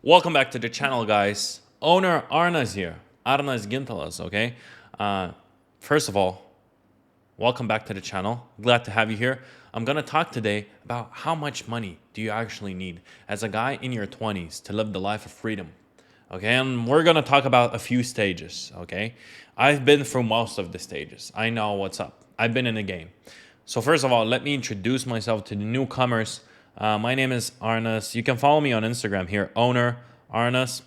Welcome back to the channel, guys. Owner Arnas here. Arnas Gintalas, okay? First of all, welcome back to the channel. Glad to have you here. I'm gonna talk today about how much money do you actually need as a guy in your 20s to live the life of freedom. Okay, and we're gonna talk about a few stages, okay? I've been through most of the stages. I know what's up. I've been in the game. So first of all, let me introduce myself to the newcomers. My name is Arnas. You can follow me on Instagram here, owner Arnas,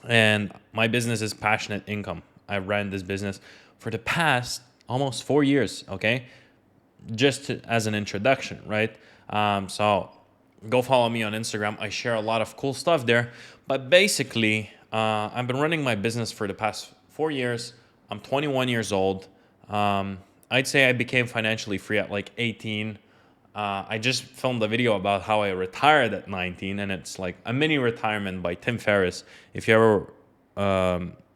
and my business is Passionate Income. I ran this business for the past almost 4 years. Okay, as an introduction, right? So go follow me on Instagram. I share a lot of cool stuff there. But basically, I've been running my business for the past 4 years. I'm 21 years old. I'd say I became financially free at like 18. I just filmed a video about how I retired at 19, and it's like a mini retirement by Tim Ferriss. If you ever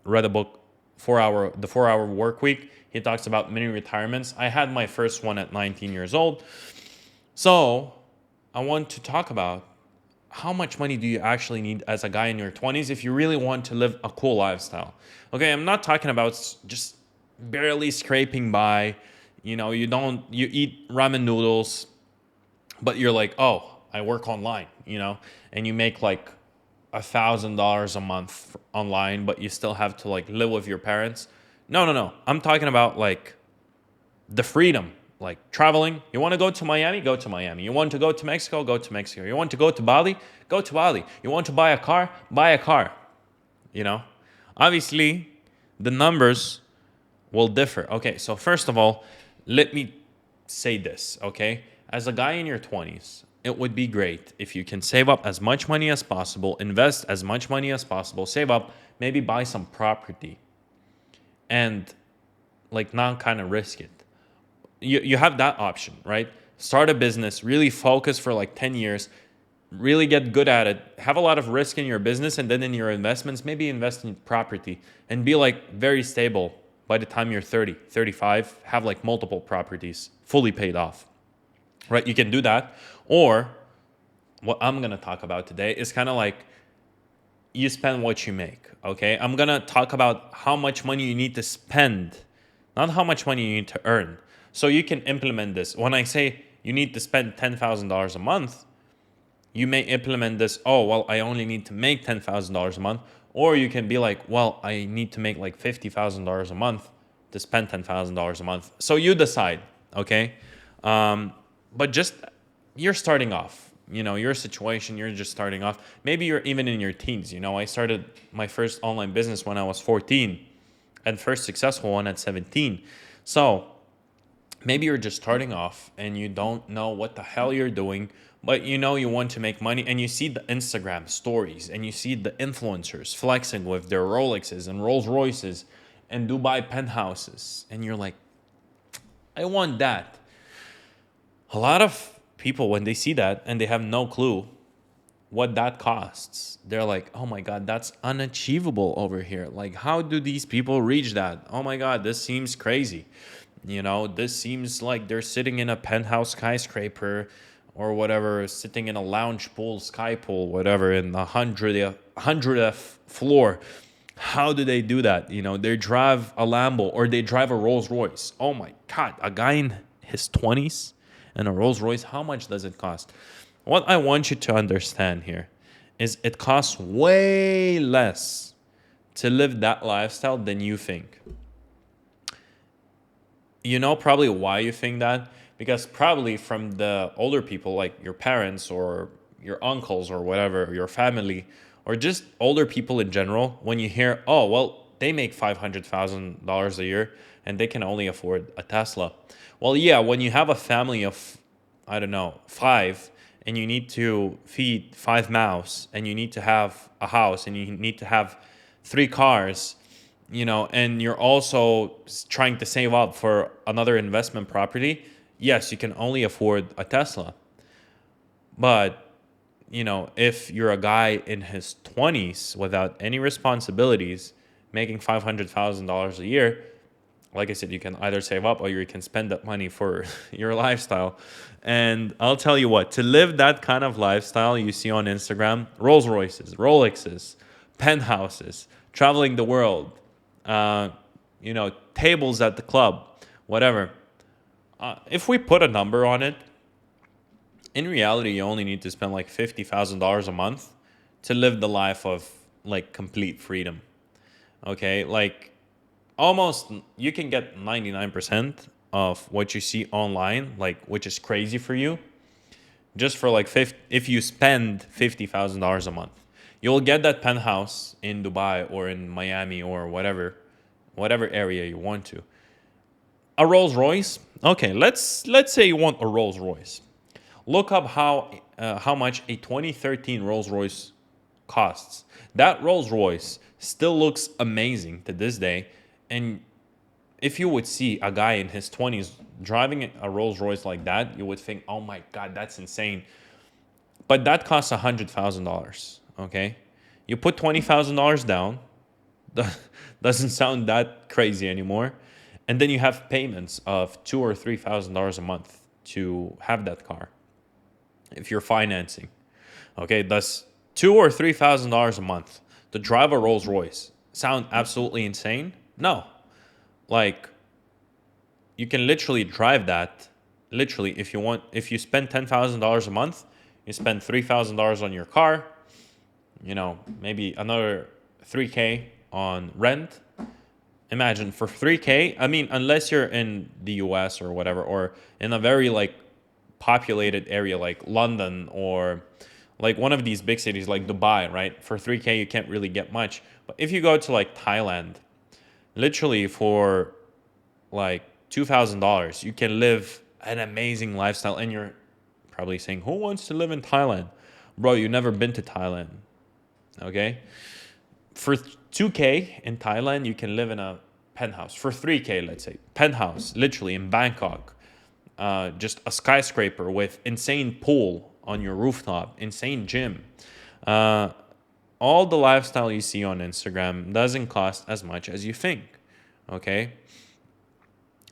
read a book, The 4 Hour Work Week, he talks about mini retirements. I had my first one at 19 years old. So I want to talk about how much money do you actually need as a guy in your 20s if you really want to live a cool lifestyle. Okay, I'm not talking about just barely scraping by. You eat ramen noodles, but you're like, oh, I work online, and you make like $1,000 a month online, but you still have to like live with your parents. No. I'm talking about like the freedom, like traveling. You want to go to Miami? Go to Miami. You want to go to Mexico? Go to Mexico. You want to go to Bali? Go to Bali. You want to buy a car? Buy a car. You know, obviously the numbers will differ. Okay, so first of all, let me say this, okay? As a guy in your 20s, it would be great if you can save up as much money as possible, invest as much money as possible, save up, maybe buy some property, and like not kind of risk it. You have that option, right? Start a business, really focus for like 10 years, really get good at it, have a lot of risk in your business, and then in your investments, maybe invest in property and be like very stable by the time you're 30, 35, have like multiple properties fully paid off, right? You can do that. Or what I'm going to talk about today is kind of like you spend what you make, okay? I'm going to talk about how much money you need to spend, not how much money you need to earn. So you can implement this. When I say you need to spend $10,000 a month, you may implement this, oh, well, I only need to make $10,000 a month. Or you can be like, well, I need to make like $50,000 a month to spend $10,000 a month. So you decide, okay? But just, you're starting off, your situation, you're just starting off. Maybe you're even in your teens. I started my first online business when I was 14 and first successful one at 17. So maybe you're just starting off and you don't know what the hell you're doing, but you want to make money, and you see the Instagram stories and you see the influencers flexing with their Rolexes and Rolls Royces and Dubai penthouses. And you're like, I want that. A lot of people, when they see that and they have no clue what that costs, they're like, oh my God, that's unachievable over here. Like, how do these people reach that? Oh my God, this seems crazy. This seems like they're sitting in a penthouse skyscraper or whatever, sitting in a lounge pool, sky pool, whatever, in the 100th floor. How do they do that? They drive a Lambo or they drive a Rolls Royce. Oh my God, a guy in his 20s and a Rolls Royce, how much does it cost? What I want you to understand here is it costs way less to live that lifestyle than you think. You know probably why you think that? Because probably from the older people, like your parents or your uncles or whatever, your family, or just older people in general, when you hear, oh, well, they make $500,000 a year and they can only afford a Tesla. Well, yeah, when you have a family of, I don't know, 5, and you need to feed 5 mouths, and you need to have a house, and you need to have 3 cars, and you're also trying to save up for another investment property, yes, you can only afford a Tesla. But, if you're a guy in his 20s without any responsibilities, making $500,000 a year, Like I said, you can either save up or you can spend that money for your lifestyle. And I'll tell you what, to live that kind of lifestyle you see on Instagram, Rolls Royces, Rolexes, penthouses, traveling the world, uh, tables at the club, whatever. If we put a number on it, in reality, you only need to spend like $50,000 a month to live the life of like complete freedom. Okay, like almost you can get 99% of what you see online, like which is crazy for you, just for like 50, if you spend $50,000 a month. You'll get that penthouse in Dubai or in Miami or whatever area you want to. A Rolls Royce. Okay, let's say you want a Rolls Royce. Look up how much a 2013 Rolls Royce costs. That Rolls Royce still looks amazing to this day, and if you would see a guy in his 20s driving a Rolls Royce like that, you would think, "Oh my God, that's insane." But that costs $100,000. Okay, you put $20,000 down. Doesn't sound that crazy anymore, and then you have payments of $2,000 or $3,000 a month to have that car if you're financing. Okay, thus $2,000 or $3,000 a month to drive a Rolls Royce sound absolutely insane? No, like you can literally drive that. Literally, if you want, if you spend $10,000 a month, you spend $3,000 on your car. Maybe another 3K on rent. Imagine for 3K. I mean, unless you're in the US or whatever, or in a very like populated area like London or like one of these big cities like Dubai, right? For 3K, you can't really get much. But if you go to like Thailand, literally for like $2,000, you can live an amazing lifestyle. And you're probably saying, who wants to live in Thailand? Bro, you've never been to Thailand, okay? For 2K in Thailand, you can live in a penthouse. For 3K, let's say, penthouse, literally in Bangkok. Just a skyscraper with insane pool on your rooftop, insane gym. Uh, all the lifestyle you see on Instagram doesn't cost as much as you think, okay?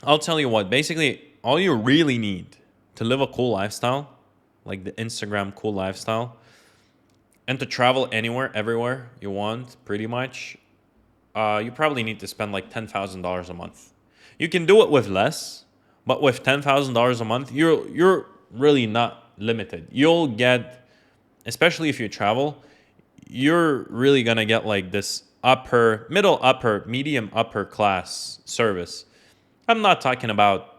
I'll tell you what, basically, all you really need to live a cool lifestyle, like the Instagram cool lifestyle, and to travel anywhere, everywhere you want, pretty much, you probably need to spend like $10,000 a month. You can do it with less, but with $10,000 a month, you're really not limited. You'll get, especially if you travel, you're really gonna get like this upper, middle upper, medium upper class service. I'm not talking about,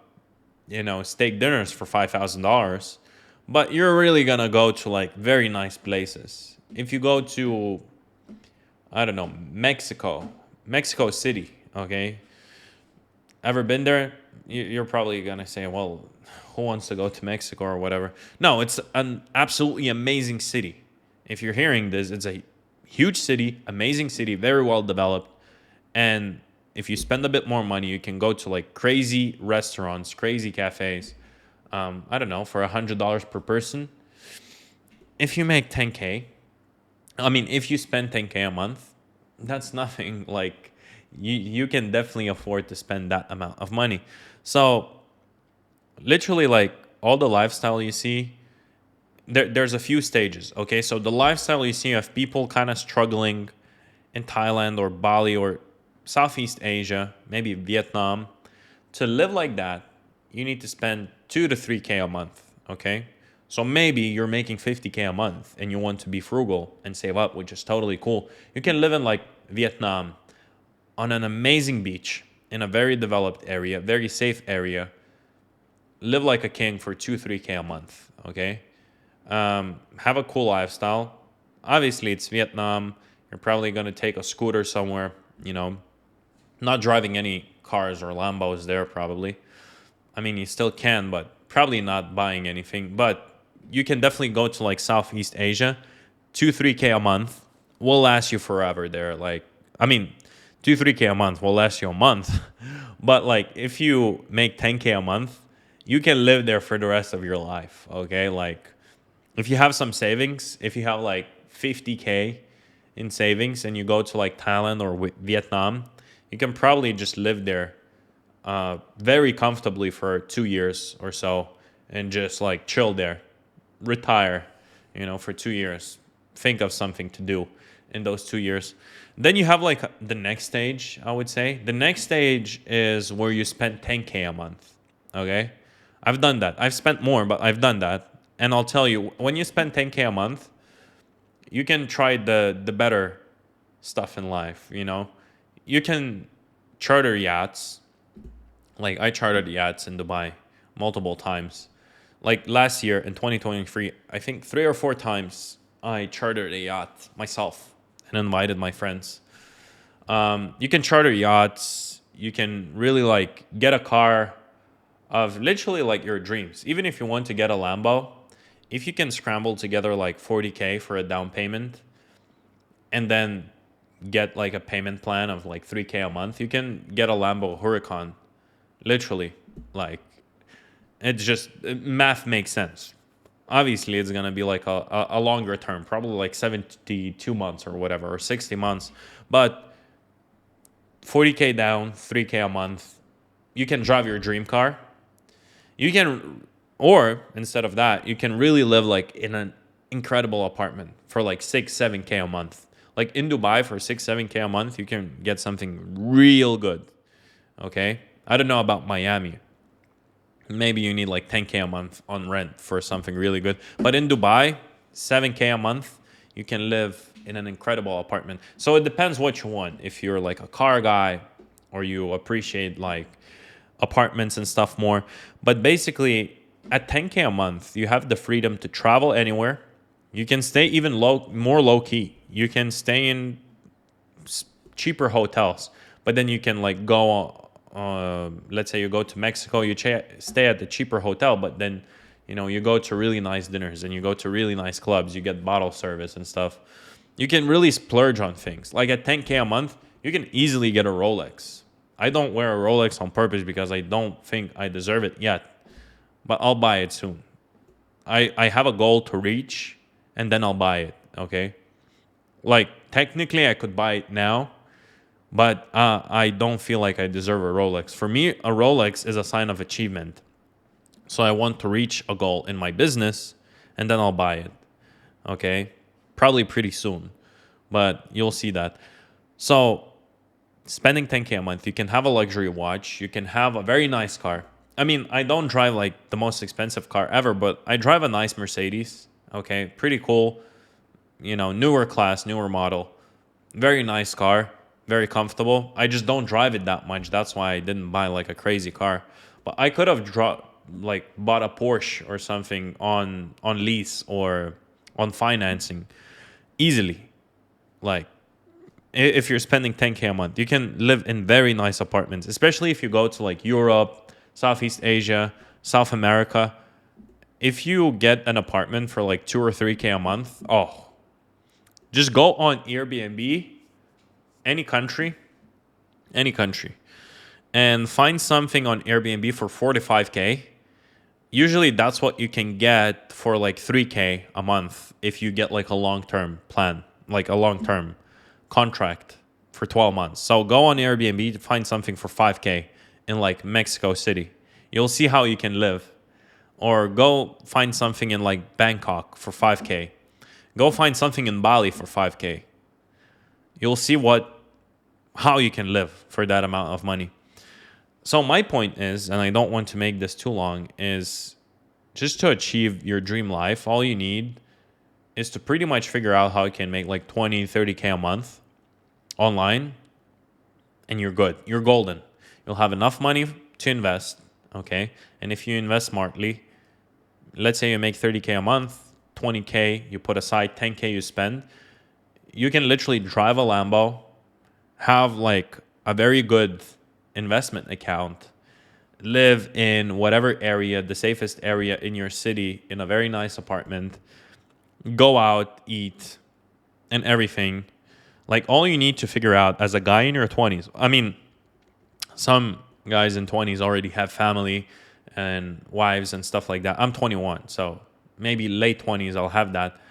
steak dinners for $5,000, but you're really gonna go to like very nice places. If you go to, I don't know, Mexico City, okay? Ever been there? You're probably gonna say, well, who wants to go to Mexico or whatever? No, it's an absolutely amazing city. If you're hearing this, it's a huge city, amazing city, very well developed. And if you spend a bit more money, you can go to like crazy restaurants, crazy cafes. I don't know, for $100 per person. If you make 10K, I mean, if you spend 10K a month, that's nothing. Like you can definitely afford to spend that amount of money. So literally, like all the lifestyle you see, there's a few stages. Okay, so the lifestyle you see of people kind of struggling in Thailand or Bali or Southeast Asia, maybe Vietnam, to live like that, you need to spend 2 to 3K a month. Okay, so maybe you're making 50K a month and you want to be frugal and save up, which is totally cool. You can live in like Vietnam on an amazing beach in a very developed area, very safe area. Live like a king for 2 3K a month. Okay, have a cool lifestyle. Obviously, it's Vietnam. You're probably gonna take a scooter somewhere. Not driving any cars or Lambos there probably. I mean, you still can, but probably not buying anything. But you can definitely go to like Southeast Asia. 2 3K a month will last you forever there. Like, I mean, 2 3K a month will last you a month. But like, if you make 10K a month, you can live there for the rest of your life. Okay, like if you have some savings, if you have like 50K in savings and you go to like Thailand or Vietnam, you can probably just live there very comfortably for 2 years or so and just like chill there, retire, for 2 years. Think of something to do in those 2 years. Then you have like the next stage, I would say. The next stage is where you spend 10K a month. Okay. I've done that. I've spent more, but I've done that. And I'll tell you, when you spend 10K a month, you can try the better stuff in life, You can charter yachts. Like I chartered yachts in Dubai multiple times. Like last year in 2023, I think 3 or 4 times I chartered a yacht myself and invited my friends. You can charter yachts. You can really like get a car of literally like your dreams. Even if you want to get a Lambo, if you can scramble together like 40K for a down payment and then get like a payment plan of like 3K a month, you can get a Lambo Huracan. Literally, like it's just math makes sense. Obviously, it's gonna be like a longer term, probably like 72 months or whatever, or 60 months. But 40K down, 3K a month, you can drive your dream car. You can, or instead of that, you can really live like in an incredible apartment for like 6, 7K a month. Like in Dubai for 6, 7K a month, you can get something real good. Okay. I don't know about Miami. Maybe you need like 10K a month on rent for something really good. But in Dubai, 7K a month, you can live in an incredible apartment. So it depends what you want. If you're like a car guy or you appreciate like apartments and stuff more. But basically, at 10K a month, you have the freedom to travel anywhere. You can stay even more low key. You can stay in cheaper hotels, but then you can like go let's say you go to Mexico, you stay at the cheaper hotel, but then you go to really nice dinners and you go to really nice clubs, you get bottle service and stuff. You can really splurge on things. Like at 10K a month, you can easily get a Rolex. I don't wear a Rolex on purpose because I don't think I deserve it yet, but I'll buy it soon. I have a goal to reach and then I'll buy it. Okay, like technically I could buy it now, but I don't feel like I deserve a Rolex. For me, a Rolex is a sign of achievement. So I want to reach a goal in my business and then I'll buy it. Okay? Probably pretty soon, but you'll see that. So spending 10K a month, you can have a luxury watch, you can have a very nice car. I mean, I don't drive like the most expensive car ever, but I drive a nice Mercedes. Okay? Pretty cool. Newer class, newer model. Very nice car. Very comfortable. I just don't drive it that much. That's why I didn't buy like a crazy car. But I could have bought a Porsche or something on lease or on financing easily. Like if you're spending 10K a month, you can live in very nice apartments, especially if you go to like Europe, Southeast Asia, South America. If you get an apartment for like 2 or 3K a month, just go on Airbnb. Any country, and find something on Airbnb for 45K. Usually that's what you can get for like 3K a month if you get like a long-term plan, like a long-term contract for 12 months. So go on Airbnb to find something for 5K in like Mexico City. You'll see how you can live. Or go find something in like Bangkok for 5K. Go find something in Bali for 5K. You'll see how you can live for that amount of money. So my point is, and I don't want to make this too long, is just to achieve your dream life, all you need is to pretty much figure out how you can make like 20, 30K a month online, and you're good. You're golden. You'll have enough money to invest, okay? And if you invest smartly, let's say you make 30K a month, 20K you put aside, 10K you spend, you can literally drive a Lambo, have like a very good investment account, live in whatever area, the safest area in your city, in a very nice apartment, go out, eat, and everything. Like all you need to figure out as a guy in your 20s, I mean, some guys in 20s already have family and wives and stuff like that. I'm 21, so maybe late 20s I'll have that.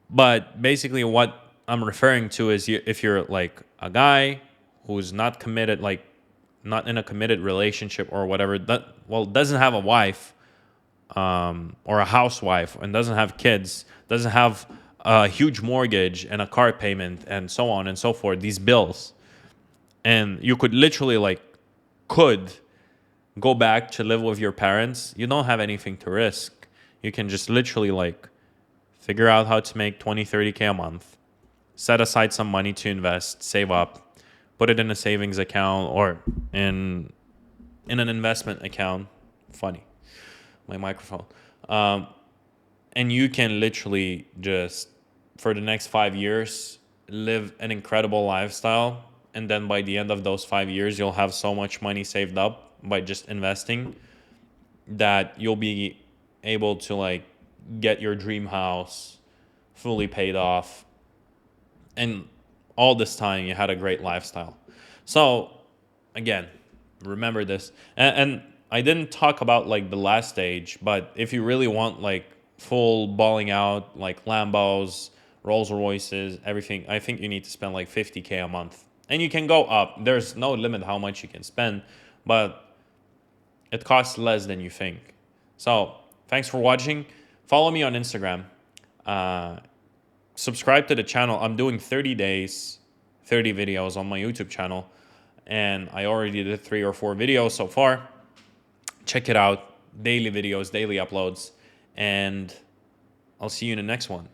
But basically what I'm referring to is if you're like a guy who's not committed, like not in a committed relationship or whatever, that, well, doesn't have a wife, or a housewife, and doesn't have kids, doesn't have a huge mortgage and a car payment and so on and so forth, these bills, and you could literally like could go back to live with your parents, you don't have anything to risk. You can just literally like figure out how to make 20, 30K a month, set aside some money to invest, save up, put it in a savings account or in an investment account. Funny, my microphone. And you can literally just, for the next 5 years, live an incredible lifestyle. And then by the end of those 5 years, you'll have so much money saved up by just investing that you'll be able to like get your dream house fully paid off. And all this time you had a great lifestyle. So again, remember this. And I didn't talk about like the last stage, but if you really want like full balling out, like Lambos, Rolls Royces, everything, I think you need to spend like 50K a month. And you can go up. There's no limit how much you can spend, but it costs less than you think. So thanks for watching. Follow me on Instagram. Subscribe to the channel. I'm doing 30 days, 30 videos on my YouTube channel. And I already did 3 or 4 videos so far. Check it out. Daily videos, daily uploads. And I'll see you in the next one.